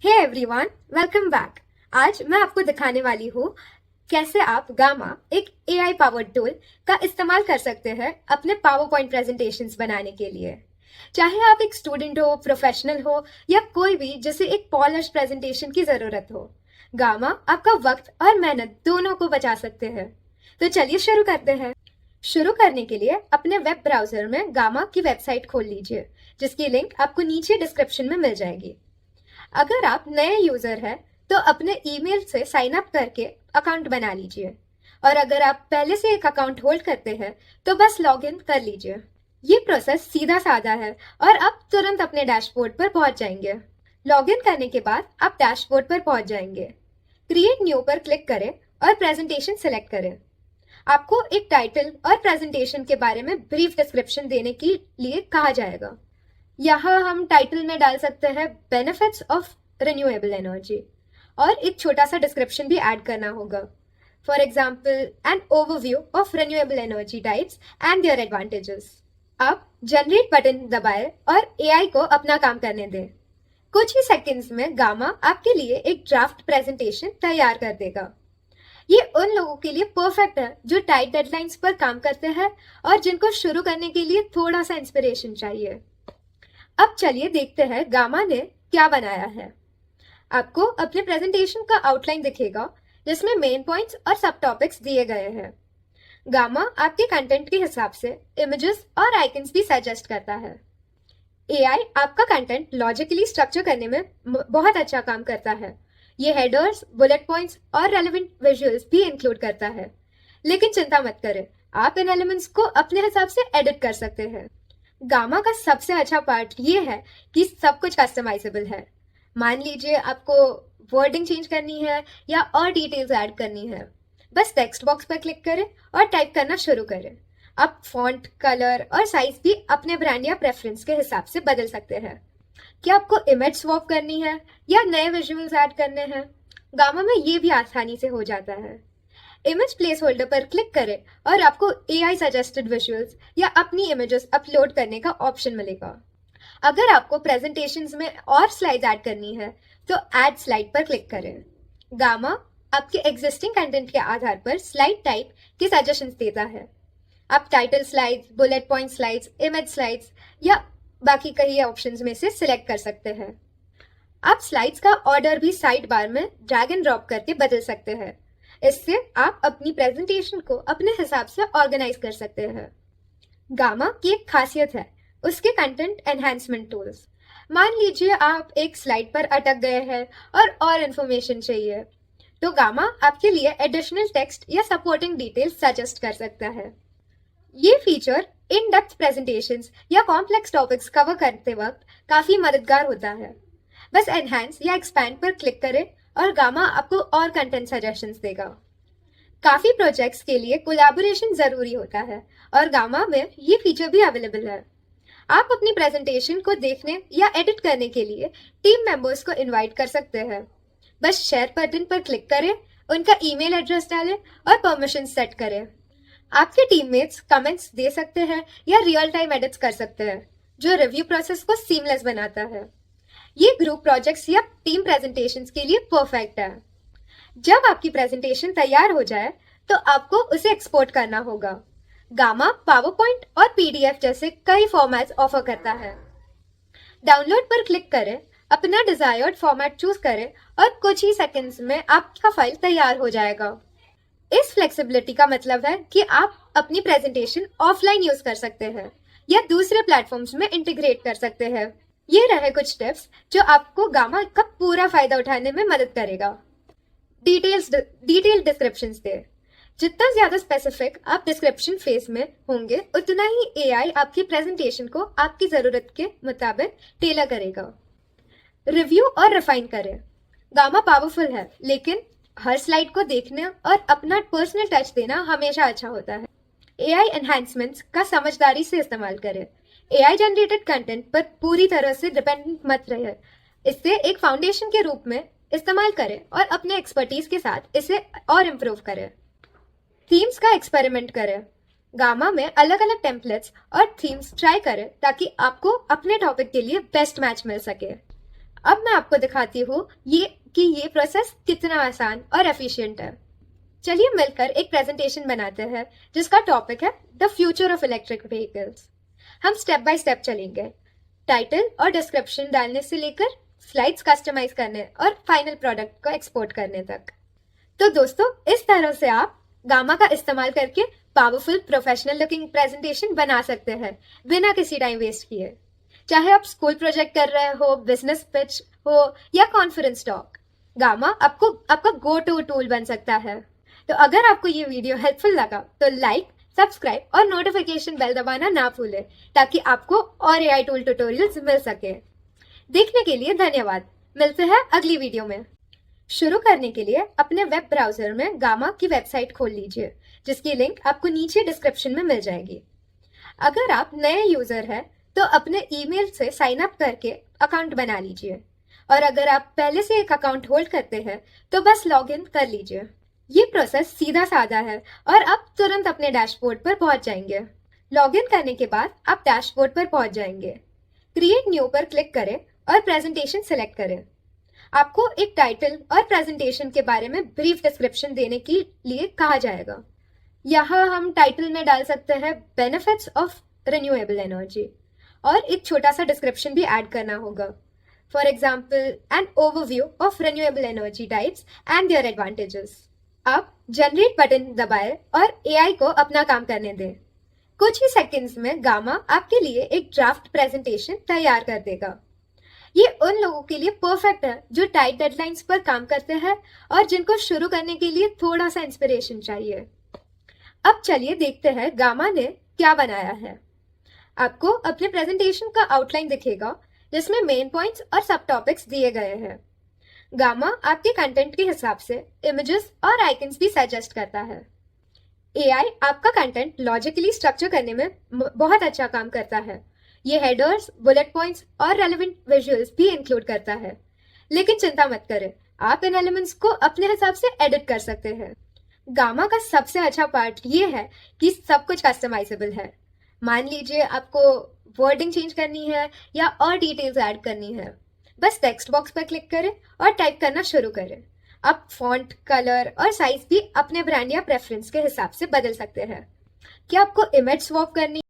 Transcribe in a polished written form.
Hey everyone, welcome back. आज मैं आपको दिखाने वाली हूँ कैसे आप गामा एक एआई पावर्ड टूल का इस्तेमाल कर सकते हैं अपने पावर पॉइंट प्रेजेंटेशंस बनाने के लिए। चाहे आप एक स्टूडेंट हो, प्रोफेशनल हो या कोई भी जिसे एक पॉलिश प्रेजेंटेशन की जरूरत हो, गामा आपका वक्त और मेहनत दोनों को बचा सकते हैं। तो चलिए शुरू करते हैं। शुरू करने के लिए अपने वेब ब्राउजर में गामा की वेबसाइट खोल लीजिए, जिसकी लिंक आपको नीचे डिस्क्रिप्शन में मिल जाएगी। अगर आप नए यूजर हैं तो अपने ईमेल से साइन अप करके अकाउंट बना लीजिए, और अगर आप पहले से एक अकाउंट होल्ड करते हैं तो बस लॉग इन कर लीजिए। ये प्रोसेस सीधा साधा है और आप तुरंत अपने डैशबोर्ड पर पहुंच जाएंगे। लॉग इन करने के बाद आप डैशबोर्ड पर पहुंच जाएंगे। क्रिएट न्यू पर क्लिक करें और प्रेजेंटेशन सिलेक्ट करें। आपको एक टाइटल और प्रेजेंटेशन के बारे में ब्रीफ डिस्क्रिप्शन देने के लिए कहा जाएगा। यहाँ हम टाइटल में डाल सकते हैं बेनिफिट्स ऑफ रिन्यूएबल एनर्जी, और एक छोटा सा डिस्क्रिप्शन भी ऐड करना होगा। For example, an overview of renewable energy types and their advantages. अब जनरेट बटन दबाएं और एआई को अपना काम करने दें। कुछ ही सेकंड्स में गामा आपके लिए एक ड्राफ्ट प्रेजेंटेशन तैयार कर देगा। ये उन लोगों के लिए परफेक्ट है जो टाइट डेडलाइंस पर काम करते हैं और जिनको शुरू करने के लिए थोड़ा सा इंस्पिरेशन चाहिए। अब चलिए देखते हैं गामा ने क्या बनाया है। आपको अपने प्रेजेंटेशन का आउटलाइन दिखेगा, जिसमें मेन पॉइंट्स और सब टॉपिक्स दिए गए हैं। गामा आपके कंटेंट के हिसाब से इमेजेस और आइकन्स भी सजेस्ट करता है। एआई आपका कंटेंट लॉजिकली स्ट्रक्चर करने में बहुत अच्छा काम करता है। ये हेडर्स, बुलेट पॉइंट्स और रेलेवेंट विजुअल्स भी इंक्लूड करता है। लेकिन चिंता मत करें, आप इन एलिमेंट्स को अपने हिसाब से एडिट कर सकते हैं। गामा का सबसे अच्छा पार्ट ये है कि सब कुछ कस्टमाइजेबल है। मान लीजिए आपको वर्डिंग चेंज करनी है या और डिटेल्स ऐड करनी है, बस टेक्स्ट बॉक्स पर क्लिक करें और टाइप करना शुरू करें। आप फॉन्ट, कलर और साइज भी अपने ब्रांड या प्रेफरेंस के हिसाब से बदल सकते हैं। क्या आपको इमेज स्वैप करनी है या नए विजुअल्स ऐड करने हैं, गामा में ये भी आसानी से हो जाता है। इमेज प्लेस होल्डर पर क्लिक करें और आपको एआई सजेस्टेड विजुअल्स या अपनी इमेजेस अपलोड करने का ऑप्शन मिलेगा। अगर आपको प्रेजेंटेशंस में और स्लाइड्स ऐड करनी है तो ऐड स्लाइड पर क्लिक करें। गामा आपके एग्जिस्टिंग कंटेंट के आधार पर स्लाइड टाइप के सजेशंस देता है। आप title slides, bullet point slides, image slides या बाकी कई ऑप्शंस में से सिलेक्ट कर सकते हैं। आप स्लाइड्स का ऑर्डर भी साइड बार में ड्रैग एंड ड्रॉप करके बदल सकते हैं। इससे आप अपनी प्रेजेंटेशन को अपने हिसाब से ऑर्गेनाइज कर सकते हैं। गामा की एक खासियत है उसके कंटेंट एनहांसमेंट टूल्स। मान लीजिए आप एक स्लाइड पर अटक गए हैं और इन्फॉर्मेशन चाहिए, तो गामा आपके लिए एडिशनल टेक्स्ट या सपोर्टिंग डिटेल्स सजेस्ट कर सकता है। ये फीचर इन डेप्थ प्रेजेंटेशंस या कॉम्प्लेक्स टॉपिक्स कवर करते वक्त काफी मददगार होता है। बस एनहांस या एक्सपैंड पर क्लिक करें और गामा आपको और कंटेंट सजेशंस देगा। काफी प्रोजेक्ट्स के लिए कोलैबोरेशन जरूरी होता है और गामा में ये फीचर भी अवेलेबल है। आप अपनी प्रेजेंटेशन को देखने या एडिट करने के लिए टीम मेंबर्स को इनवाइट कर सकते हैं। बस शेयर बटन पर क्लिक करें, उनका ईमेल एड्रेस डालें और परमिशन सेट करें। आपके टीममेट्स कमेंट्स दे सकते हैं या रियल टाइम एडिट्स कर सकते हैं, जो रिव्यू प्रोसेस को सीमलेस बनाता है। ये ग्रुप प्रोजेक्ट्स या टीम प्रेजेंटेशंस के लिए परफेक्ट है। जब आपकी प्रेजेंटेशन तैयार हो जाए तो आपको उसे एक्सपोर्ट करना होगा। गामा पावर पॉइंट और पीडीएफ जैसे कई फॉर्मेट्स ऑफर करता है। डाउनलोड पर क्लिक करें, अपना डिजायर्ड फॉर्मेट चूज करें और कुछ ही सेकंड्स में आपका फाइल तैयार हो जाएगा। इस फ्लेक्सिबिलिटी का मतलब है कि आप अपनी प्रेजेंटेशन ऑफलाइन यूज कर सकते हैं या दूसरे प्लेटफॉर्म्स में इंटीग्रेट कर सकते हैं। ये रहे कुछ टिप्स जो आपको गामा का पूरा फायदा उठाने में मदद करेगा। डिटेल डिस्क्रिप्शंस दे। जितना ज्यादा स्पेसिफिक आप डिस्क्रिप्शन फेज में होंगे, उतना ही एआई आपकी प्रेजेंटेशन को आपकी जरूरत के मुताबिक टेलर करेगा। रिव्यू और रिफाइन करें। गामा पावरफुल है, लेकिन हर स्लाइड को देखने और अपना पर्सनल टच देना हमेशा अच्छा होता है। एआई एनहांसमेंट्स का समझदारी से इस्तेमाल करें। एआई जनरेटेड कंटेंट पर पूरी तरह से डिपेंडेंट मत रहे। इसे एक फाउंडेशन के रूप में इस्तेमाल करें और अपने एक्सपर्टीज के साथ इसे और इम्प्रूव करें। थीम्स का एक्सपेरिमेंट करें। गामा में अलग अलग टेम्पलेट्स और थीम्स ट्राई करें ताकि आपको अपने टॉपिक के लिए बेस्ट मैच मिल सके। अब मैं आपको दिखाती हूँ ये प्रोसेस कितना आसान और एफिशिएंट है। चलिए मिलकर एक प्रेजेंटेशन बनाते हैं जिसका टॉपिक है the future of electric vehicles. हम स्टेप बाय स्टेप चलेंगे, टाइटल और डिस्क्रिप्शन डालने से लेकर स्लाइड्स कस्टमाइज करने और फाइनल प्रोडक्ट को एक्सपोर्ट करने तक। तो दोस्तों, इस तरह से आप गामा का इस्तेमाल करके पावरफुल प्रोफेशनल लुकिंग प्रेजेंटेशन बना सकते हैं बिना किसी टाइम वेस्ट किए। चाहे आप स्कूल प्रोजेक्ट कर रहे हो, बिजनेस पिच हो या कॉन्फ्रेंस टॉक, गामा आपका गो टू टूल बन सकता है। तो अगर आपको ये वीडियो हेल्पफुल लगा तो लाइक, सब्सक्राइब और नोटिफिकेशन बेल दबाना ना भूलें ताकि आपको और एआई टूल ट्यूटोरियल्स मिल सके। देखने के लिए धन्यवाद। मिलते हैं अगली वीडियो में। शुरू करने के लिए अपने वेब ब्राउजर में गामा की वेबसाइट खोल लीजिए, जिसकी लिंक आपको नीचे डिस्क्रिप्शन में मिल जाएगी। अगर आप नए यूजर हैं तो अपने ईमेल से साइन अप करके अकाउंट बना लीजिए, और अगर आप पहले से एक अकाउंट होल्ड करते हैं तो बस लॉग इन कर लीजिए। ये प्रोसेस सीधा साधा है और आप तुरंत अपने डैशबोर्ड पर पहुंच जाएंगे। लॉग इन करने के बाद आप डैशबोर्ड पर पहुंच जाएंगे। क्रिएट न्यू पर क्लिक करें और प्रेजेंटेशन सिलेक्ट करें। आपको एक टाइटल और प्रेजेंटेशन के बारे में ब्रीफ डिस्क्रिप्शन देने के लिए कहा जाएगा। यहाँ हम टाइटल में डाल सकते हैं बेनिफिट्स ऑफ रिन्यूएबल एनर्जी, और एक छोटा सा डिस्क्रिप्शन भी ऐड करना होगा। For example, an overview of renewable energy types and their advantages. अब जनरेट बटन दबाएं और एआई को अपना काम करने दें। कुछ ही सेकंड्स में गामा आपके लिए एक ड्राफ्ट प्रेजेंटेशन तैयार कर देगा। ये उन लोगों के लिए परफेक्ट है जो टाइट डेडलाइंस पर काम करते हैं और जिनको शुरू करने के लिए थोड़ा सा इंस्पिरेशन चाहिए। अब चलिए देखते हैं गामा ने क्या बनाया है। आपको अपने प्रेजेंटेशन का आउटलाइन दिखेगा जिसमें मेन पॉइंट्स और सब टॉपिक्स दिए गए हैं। गामा आपके कंटेंट के हिसाब से इमेजेस और आइकन्स भी सजेस्ट करता है। एआई आपका कंटेंट लॉजिकली स्ट्रक्चर करने में बहुत अच्छा काम करता है। ये हेडर्स, बुलेट पॉइंट्स और रेलेवेंट विजुअल्स भी इंक्लूड करता है। लेकिन चिंता मत करें, आप इन एलिमेंट्स को अपने हिसाब से एडिट कर सकते हैं। गामा का सबसे अच्छा पार्ट ये है कि सब कुछ कस्टमाइजेबल है। मान लीजिए आपको वर्डिंग चेंज करनी है या और डिटेल्स ऐड करनी है, बस टेक्स्ट बॉक्स पर क्लिक करें और टाइप करना शुरू करें। आप फॉन्ट, कलर और साइज भी अपने ब्रांड या प्रेफरेंस के हिसाब से बदल सकते हैं। क्या आपको इमेज स्वैप करनी